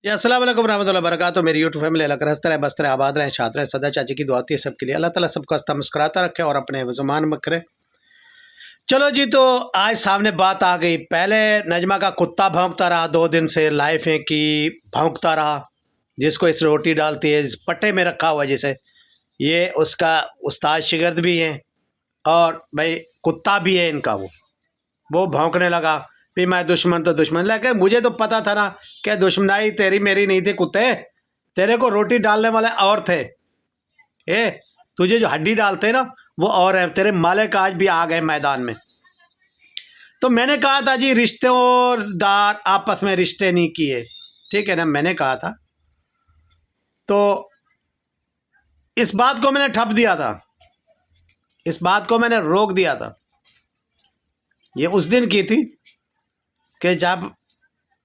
जी, अस्सलाम वालेकुम रहमतुल्लाहि व बरकातहू। मेरी यूट्यूब फैमिली अल्लाह का हंसते रहे, बसते रहे, आबाद रहें, शाद रहें। सदा चाची की दुआ होती है सबके लिए। अल्लाह ताला सबको हंसता मुस्कुराता रखे और अपने ज़ुबान में करे। चलो जी, तो आज सामने बात आ गई। पहले नजमा का कुत्ता भौंकता रहा, 2 दिन से लाइफें की भौंकता रहा, जिसको इस रोटी डालती है इस पट्टे में रखा हुआ है जिसे, ये उसका उस्ताद शिगिर्द भी हैं और भाई कुत्ता भी है इनका। वो भौंकने लगा भी मैं दुश्मन तो दुश्मन, लेकिन मुझे तो पता था ना कि दुश्मनाई तेरी मेरी नहीं थी कुत्ते, तेरे को रोटी डालने वाले और थे। ए, तुझे जो हड्डी डालते ना वो और है, तेरे मालिक आज भी आ गए मैदान में। तो मैंने कहा था जी रिश्तेदार आपस में रिश्ते नहीं किए, ठीक है ना, मैंने कहा था। तो इस बात को मैंने ठप दिया था, इस बात को मैंने रोक दिया था। ये उस दिन की थी कि जब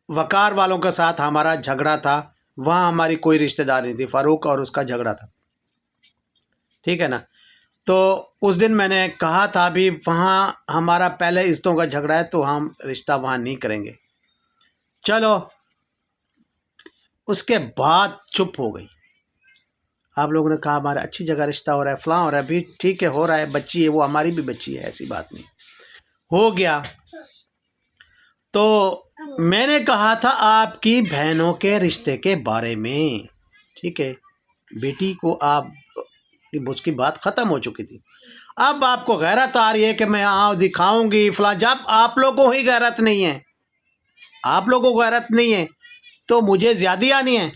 वकार वालों के साथ हमारा झगड़ा था, वहाँ हमारी कोई रिश्तेदार नहीं थी, फारूक और उसका झगड़ा था, ठीक है ना। तो उस दिन मैंने कहा था भी वहाँ हमारा पहले रिश्तों का झगड़ा है तो हम रिश्ता वहाँ नहीं करेंगे। चलो, उसके बाद चुप हो गई। आप लोगों ने कहा हमारा अच्छी जगह रिश्ता हो रहा है, फलां हो रहा है, भी ठीक है हो रहा है, बच्ची है वो, हमारी भी बच्ची है, ऐसी बात नहीं, हो गया। तो मैंने कहा था आपकी बहनों के रिश्ते के बारे में, ठीक है, बेटी को आप उसकी बात ख़त्म हो चुकी थी। अब आपको गैरत आ रही है कि मैं आओ दिखाऊंगी फला, जब आप लोगों को ही गैरत नहीं है, आप लोगों को गैरत नहीं है तो मुझे ज़्यादा आनी है।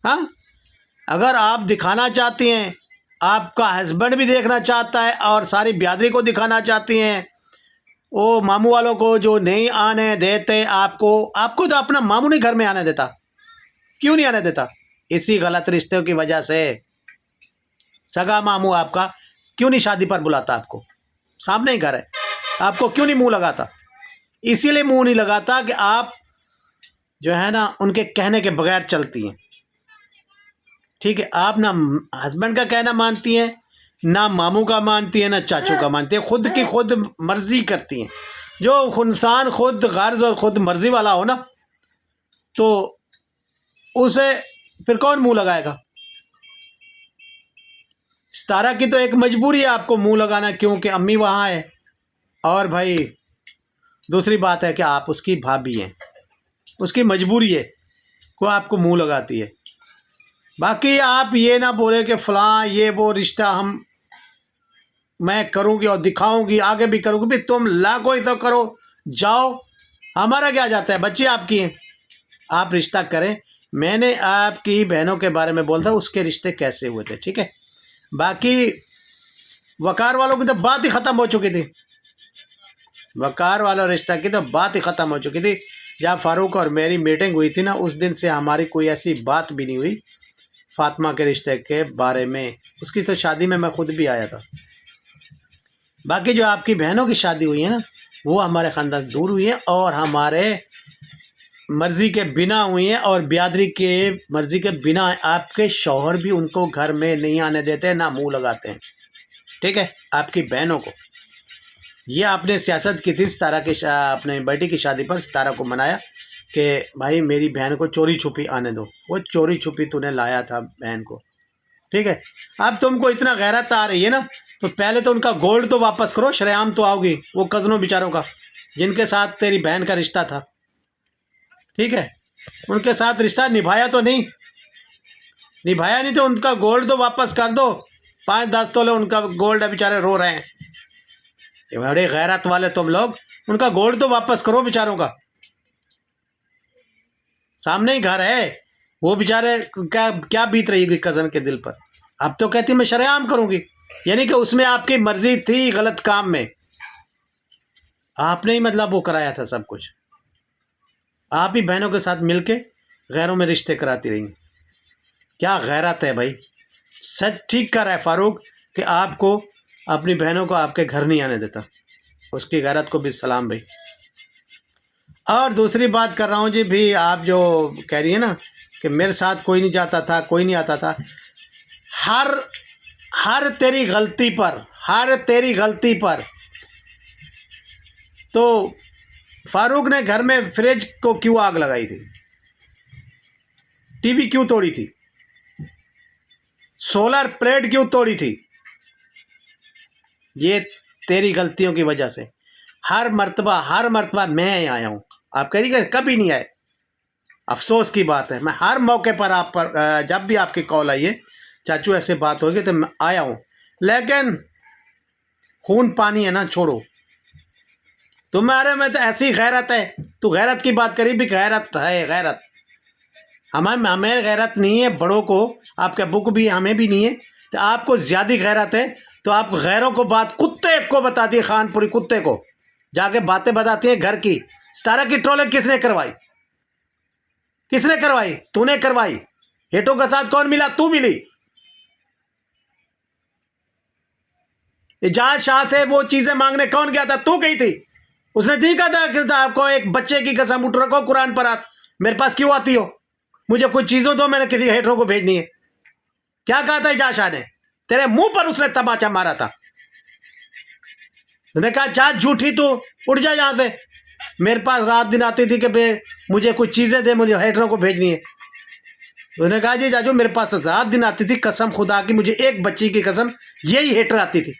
हाँ, अगर आप दिखाना चाहती हैं, आपका हस्बैंड भी देखना चाहता है और सारी बिरादरी को दिखाना चाहती हैं, वो मामू वालों को जो नहीं आने देते आपको, आपको तो अपना मामू नहीं घर में आने देता, क्यों नहीं आने देता? इसी गलत रिश्तों की वजह से। सगा मामू आपका क्यों नहीं शादी पर बुलाता आपको? सामने ही घर है, आपको क्यों नहीं मुंह लगाता? इसीलिए मुंह नहीं लगाता कि आप जो है ना उनके कहने के बगैर चलती हैं, ठीक है। आप ना हस्बैंड का कहना मानती हैं, ना मामू का मानती हैं, ना चाचू का मानती हैं, खुद की खुद मर्जी करती हैं। जो इंसान खुद गर्ज और खुद मर्जी वाला हो ना, तो उसे फिर कौन मुंह लगाएगा? सितारा की तो एक मजबूरी है आपको मुंह लगाना, क्योंकि अम्मी वहाँ है, और भाई दूसरी बात है कि आप उसकी भाभी हैं, उसकी मजबूरी है को आपको मुंह लगाती है। बाकी आप ये ना बोले कि फ़लाँ ये वो रिश्ता मैं करूँगी और दिखाऊँगी, आगे भी करूँगी। भी तुम लाखों ही तो करो, जाओ, हमारा क्या जाता है, बच्ची आपकी है, आप रिश्ता करें। मैंने आपकी बहनों के बारे में बोला था, उसके रिश्ते कैसे हुए थे, ठीक है। बाकी वकार वालों की तो बात ही ख़त्म हो चुकी थी, वकार वाला रिश्ता की तो बात ही ख़त्म हो चुकी थी। जब फारूक और मेरी मीटिंग हुई थी ना, उस दिन से हमारी कोई ऐसी बात भी नहीं हुई फातिमा के रिश्ते के बारे में। उसकी तो शादी में मैं खुद भी आया था। बाकी जो आपकी बहनों की शादी हुई है ना, वो हमारे ख़ानदान दूर हुई है और हमारे मर्ज़ी के बिना हुई हैं, और बिरादरी के मर्ज़ी के बिना। आपके शौहर भी उनको घर में नहीं आने देते, ना मुंह लगाते हैं, ठीक है। आपकी बहनों को ये आपने सियासत की थी, सितारा की अपने बेटी की शादी पर सितारा को मनाया कि भाई मेरी बहन को चोरी छुपी आने दो। वो चोरी छुपी तूने लाया था बहन को, ठीक है। अब तुमको इतना गैरत आ रही है ना, तो पहले तो उनका गोल्ड तो वापस करो, शरेआम तो आओगी वो कज़नों बेचारों का जिनके साथ तेरी बहन का रिश्ता था, ठीक है। उनके साथ रिश्ता निभाया तो नहीं, निभाया नहीं तो उनका गोल्ड तो वापस कर दो। 5-10 तोले उनका गोल्ड है, बेचारे रो रहे हैं। ये बड़े गैरत वाले तुम लोग, उनका गोल्ड तो वापस करो बेचारों का, सामने ही घर है। वो बेचारे क्या क्या बीत रही कज़न के दिल पर। अब तो कहती मैं शरेआम करूंगी, यानी कि उसमें आपकी मर्जी थी, गलत काम में आपने ही मतलब वो कराया था सब कुछ। आप ही बहनों के साथ मिलके गैरों में रिश्ते कराती रही। क्या गैरत है भाई, सच ठीक कर रहा है फारूक कि आपको अपनी बहनों को आपके घर नहीं आने देता, उसकी गैरत को भी सलाम भाई। और दूसरी बात कर रहा हूँ जी, भी आप जो कह रही है ना कि मेरे साथ कोई नहीं जाता था, कोई नहीं आता था, हर तेरी गलती पर, हर तेरी गलती पर तो फारूक ने घर में फ्रिज को क्यों आग लगाई थी? टीवी क्यों तोड़ी थी? सोलर प्लेट क्यों तोड़ी थी? ये तेरी गलतियों की वजह से हर मर्तबा मैं आया हूँ। आप कह रही कभी नहीं आए। अफसोस की बात है, मैं हर मौके पर आप पर जब भी आपकी कॉल आई है चाचू ऐसे बात होगी तो मैं आया हूँ, लेकिन खून पानी है ना, छोड़ो। तुम्हारे में तो ऐसी गैरत है, तू गैरत की बात करी भी, गैरत है गैरत। हमें गैरत नहीं है, बड़ों को, आपके अब्बू को भी, हमें भी नहीं है, तो आपको ज़्यादा गैरत है। तो आप गैरों को बात कुत्ते को बता दिए, खानपुरी कुत्ते को जाके बातें बताती है घर की। सितारा की ट्रोलिंग किसने करवाई? किसने करवाई? तूने करवाई। हेटों का साथ कौन मिला? तू मिली। इजाज शाह से वो चीजें मांगने कौन गया था? तू गई थी। उसने ठीक कहा था कि आपको एक बच्चे की कसम उठ रखो, कुरान पर आत मेरे पास क्यों आती हो? मुझे कुछ चीजों दो, मैंने किसी हेटरों को भेजनी है। क्या कहा था इजाज शाह ने? तेरे मुंह पर उसने तमाचा मारा था। उसने कहा जा झूठी, तू उठ जा यहां से। मेरे पास रात दिन आती थी कि मुझे कुछ चीजें दे, मुझे हेटरों को भेजनी है। उसने कहा जी जाजू, मेरे पास रात दिन आती थी, कसम खुदा की, मुझे एक बच्ची की कसम, यही हेटर आती थी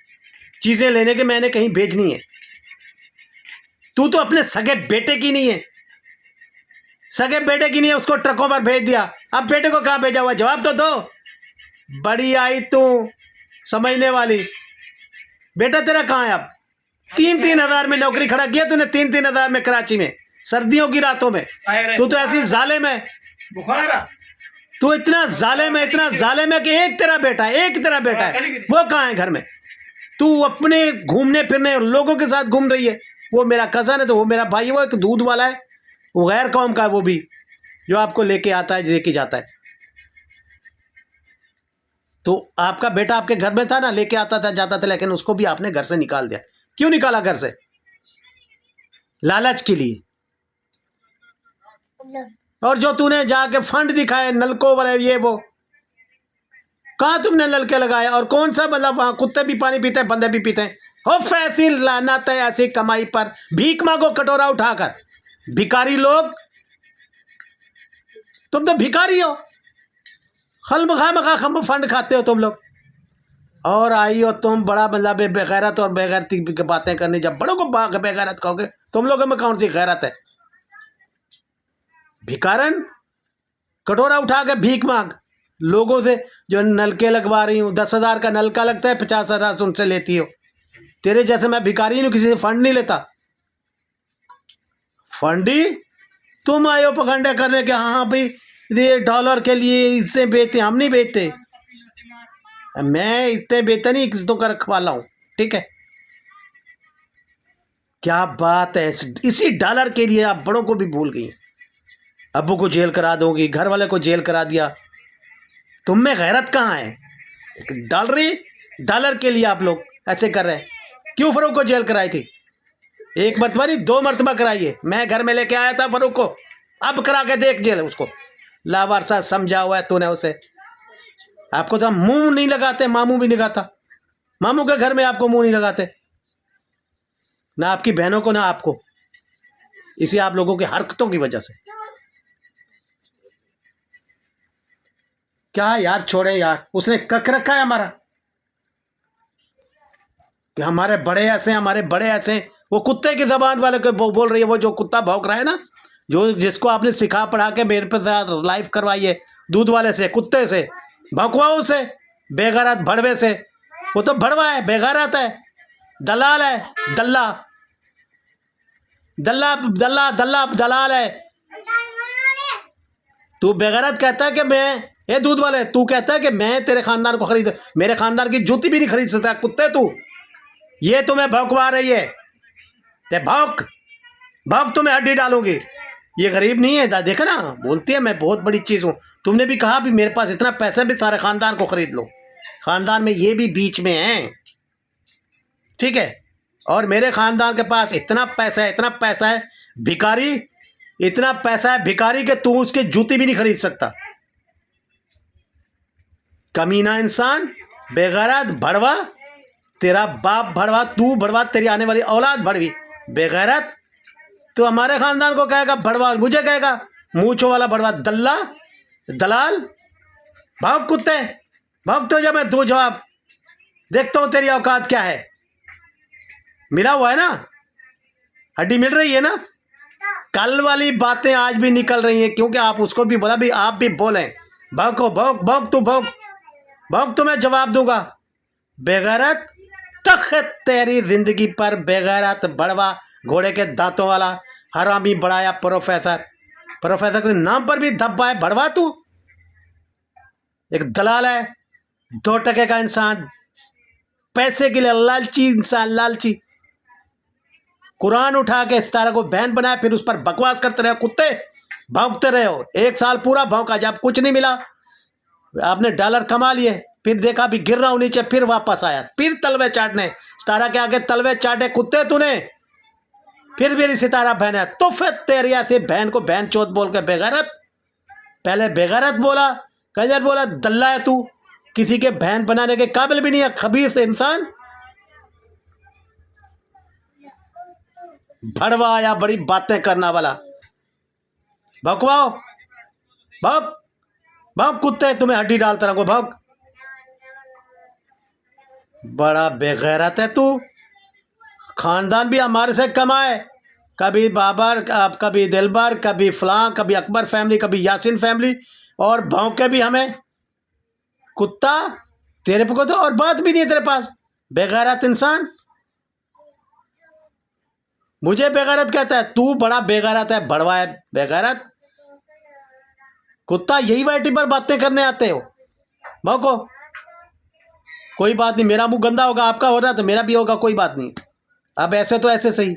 चीजें लेने के, मैंने कहीं भेजनी है। तू तो अपने सगे बेटे की नहीं है, सगे बेटे की नहीं है, उसको ट्रकों पर भेज दिया। अब बेटे को कहां भेजा हुआ? जवाब तो दो। बड़ी आई तू समझने वाली। बेटा तेरा कहां है अब? 3-3 हज़ार में नौकरी खड़ा किया तूने, 3-3 हज़ार में कराची में, सर्दियों की रातों में। तू तो ऐसी जालिम है, तू इतना जालिम है, इतना जालिम है कि एक तेरा बेटा है, एक तेरा बेटा है, वो कहां है घर में? तू अपने घूमने फिरने लोगों के साथ घूम रही है। वो मेरा कज़न है तो वो मेरा भाई है, वो एक दूध वाला है, वो गैर कौम का है, वो भी जो आपको लेके आता है, लेके जाता है। तो आपका बेटा आपके घर में था ना, लेके आता था जाता था, लेकिन उसको भी आपने घर से निकाल दिया। क्यों निकाला घर से? लालच के लिए। और जो तूने जाके फंड दिखाए नलकों वाले, ये वो, कहाँ तुमने नलके लगाए? और कौन सा, मतलब वहां कुत्ते भी पानी पीते हैं, बंदे भी पीते हैं। हो फैसी लानत है ऐसी कमाई पर, भीख मांगो कटोरा उठाकर। भिखारी लोग, तुम तो भिखारी हो। खम फंड खाते हो तुम लोग। और आई हो तुम बड़ा, मतलब बेगैरत और बेगैरती की बातें करने। जब बड़ों को बेगैरत कहोगे, तुम लोगों में कौन सी गैरत है? भिखारन, कटोरा उठा के भीख मांग लोगों से। जो नलके लगवा रही हूँ, 10,000 का नलका लगता है, 50,000 से उनसे लेती हो। तेरे जैसे मैं भिखारी हूँ, किसी से फंड नहीं लेता। फंडी तुम आए हो पखंडे करने के। हाँ भाई, ये डॉलर के लिए इससे बेचते, हम नहीं बेचते। मैं इतने बेचता नहीं, किसी का रखवाला हूँ, ठीक है? क्या बात है, इसी डॉलर के लिए आप बड़ों को भी भूल गई। अब्बू को जेल करा दोगी, घर वाले को जेल करा दिया। तुम में गैरत कहाँ है? डॉलर के लिए आप लोग ऐसे कर रहे हैं। क्यों फरूक को जेल कराई थी? एक मरतबा नहीं, 2 मरतबा कराई है। मैं घर में लेके आया था फरूक को, अब करा के देख जेल उसको। लावारसा समझा हुआ है तूने उसे। आपको तो हम मुंह नहीं लगाते, मामू भी नहीं लगाता। मामू के घर में आपको मुंह नहीं लगाते, ना आपकी बहनों को ना आपको, इसी आप लोगों की हरकतों की वजह से। क्या यार, छोड़े यार। उसने कक रखा है हमारा कि हमारे बड़े ऐसे, हमारे बड़े ऐसे। वो कुत्ते की जबान वाले को बोल रही है, वो जो कुत्ता भौंक रहा है ना, जो जिसको आपने सिखा पढ़ा के मेरे पे लाइफ करवाई है, दूध वाले से, कुत्ते से भौंकवाओ उसे, बेगैरत भड़वे से। वो तो भड़वा है, बेगैरत है, दलाल है, दल्ला दल्ला दल्ला दल्ला दलाल है। तू बेगैरत कहता है कि मैं, ये दूध वाले, तू कहता है कि मैं तेरे खानदान को खरीद, मेरे खानदान की जूती भी नहीं खरीद सकता कुत्ते तू। ये तुम्हें भौंकवा रही है, ते भौंक भौंक, तुम्हें हड्डी डालूंगी। ये गरीब नहीं है, देखा ना, बोलती है मैं बहुत बड़ी चीज हूं। तुमने भी कहा भी मेरे पास इतना पैसा भी, सारे खानदान को खरीद लो। खानदान में ये भी बीच में है, ठीक है? और मेरे खानदान के पास इतना पैसा है, इतना पैसा है, भिखारी, इतना पैसा है भिखारी के तू उसके जूती भी नहीं खरीद सकता। कमीना इंसान, बेगैरत भड़वा, तेरा बाप भड़वा, तू भड़वा, तेरी आने वाली औलाद भड़वी, बेगैरत। तो हमारे खानदान को कहेगा भड़वा, मुझे कहेगा मूंछों वाला भड़वा, दल्ला। दलाल, भाग कुत्ते, भाग। तो जब मैं दो जवाब देखता हूं तेरी औकात क्या है। मिला हुआ है ना, हड्डी मिल रही है ना। कल वाली बातें आज भी निकल रही हैं, क्योंकि आप उसको भी बोला भी, आप भी बोले भौंको, भौंक भौंक, तू भौंक भौंक, तो मैं जवाब दूंगा। बेगैरत, तख्त तेरी जिंदगी पर बेगैरत, बड़वा, घोड़े के दांतों वाला, हरामी बढ़ाया प्रोफेसर। प्रोफेसर के नाम पर भी धब्बा है, भड़वा तू एक दलाल है, 2 टके का इंसान, पैसे के लिए लालची इंसान, लालची। कुरान उठा के सितारा को बहन बनाया, फिर उस पर बकवास करते रहे कुत्ते, भौंकते रहे हो। 1 साल पूरा भौंका, जब कुछ नहीं मिला, आपने डॉलर कमा लिए, फिर देखा भी गिर रहा हूं नीचे, फिर वापस आया, फिर तलवे चाटने, सितारा के आगे तलवे चाटे कुत्ते तूने। फिर मेरी सितारा बहन है, तो फिर तेरी ऐसी बहन को बहन चोत बोल के बेगैरत। पहले बेगैरत बोला, कंजर बोला, दल्ला है तू, किसी के बहन बनाने के काबिल भी नहीं है, खबीस इंसान। भड़वा आया बड़ी बातें करना वाला, भौंकवाओ, भौंक भौंक कुत्ते, तुम्हें हड्डी डालता रहूंगा, भौंक। बड़ा बेगैरत है तू। खानदान भी हमारे से कमाए, कभी बाबर, कभी दिलबर, कभी फलां, कभी अकबर फैमिली, कभी यासिन फैमिली, और भौंके भी हमें। कुत्ता, तेरे को तो और बात भी नहीं है तेरे पास, बेगैरत इंसान। मुझे बेगैरत कहता है, तू बड़ा बेगैरत है, बड़वा है बेगैरत कुत्ता। यही वाइटी पर बातें करने आते हो, भौंको। कोई बात नहीं, मेरा मुंह गंदा होगा, आपका हो रहा तो मेरा भी होगा, कोई बात नहीं। अब ऐसे तो ऐसे सही,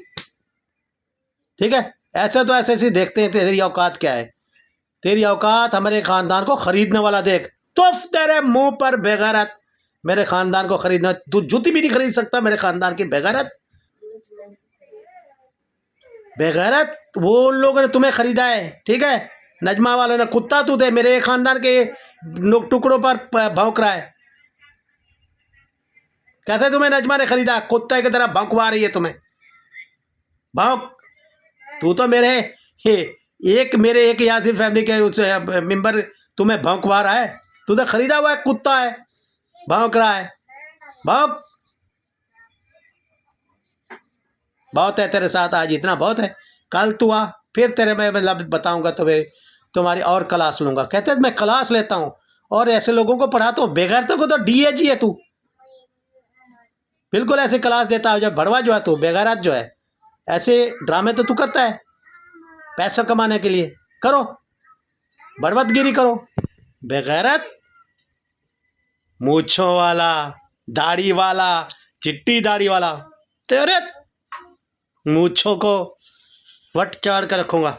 ठीक है, ऐसे तो ऐसे सही। देखते हैं तेरी औकात क्या है। तेरी औकात हमारे खानदान को खरीदने वाला देख, तो तेरे मुंह पर बेगैरत। मेरे खानदान को खरीदना, तू जूती भी नहीं खरीद सकता मेरे खानदान की, बेगैरत। बेगैरत वो उन लोगों ने तुम्हें खरीदा है, ठीक है, नजमा वालों ने। कुत्ता तू थे, मेरे खानदान के टुकड़ों पर भौंक रहा है। कैसे तुम्हें नजमा ने खरीदा, कुत्ते की तरह भौंकवा रही है तुम्हें, भौंक। तू तो मेरे एक यासिर फैमिली के उस मेंबर तुम्हें भौंकवा रहा है। तू तो खरीदा हुआ है, कुत्ता है, भौंक रहा है, भौंक। बहुत है तेरे साथ, आज इतना बहुत है। कल तू आ, फिर तेरे मैं मतलब बताऊंगा तुम्हें, तुम्हारी और क्लास लूंगा। कहते हैं मैं क्लास लेता हूँ और ऐसे लोगों को पढ़ाता हूँ, बेगैरतों को तो डीएजी है तू, बिल्कुल ऐसे क्लास देता है। जब भड़वा जो है तू, बेगैरत जो है, ऐसे ड्रामे तो तू करता है पैसा कमाने के लिए, करो, बड़वतगिरी करो। बेगैरत, मूछों वाला, दाढ़ी वाला, चिट्टी दाढ़ी वाला, तेरे मूछों को वट चाड़ कर रखूंगा।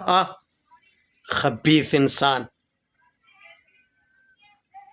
खबीस इंसान।